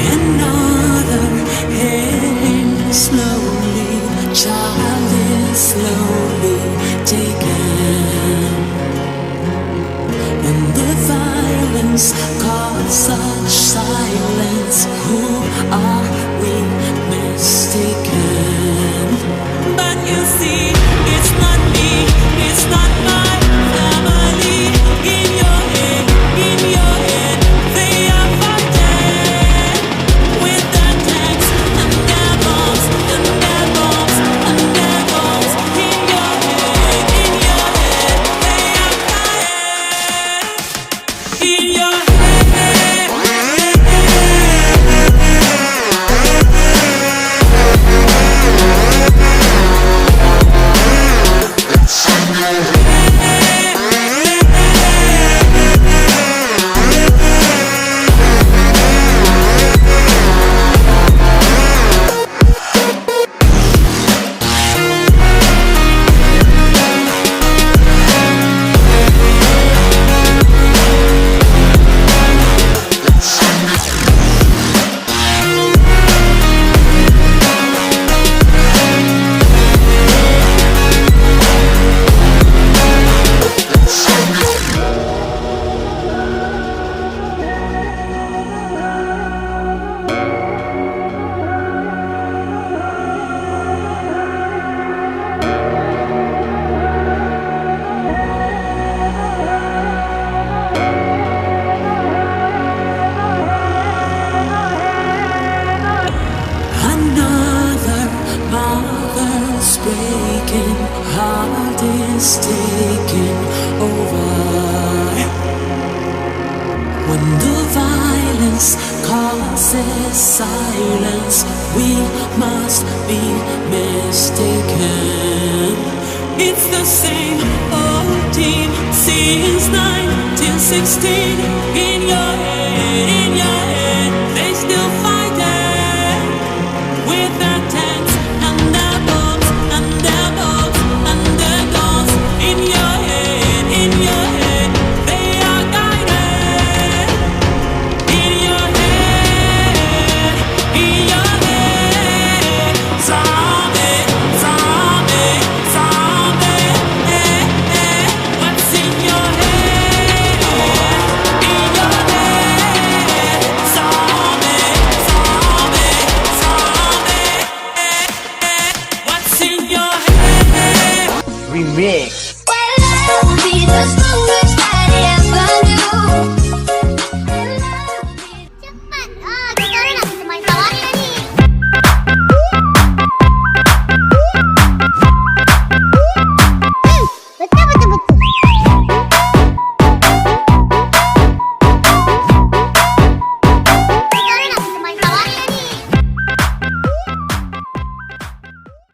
Another hand slowly, a child is slowly taken, and the violence caused such silence. Who are we mistaken? But you see, it's not me, it's not my family. In your head, they are fighting with their tanks and their bombs and their bombs and their bombs. In your head, they are dying. In your breaking, heart is taking over. When the violence causes silence, we must be mistaken. It's the same old team since 1916. In your head, they still fighting with their tanks and their bombs and their bombs and their guns. In your head, they are guided. In your head, zombie, zombie, zombie. What's in your head? In your head, zombie, zombie, zombie. What's in your head? Remix. Well, I'll be the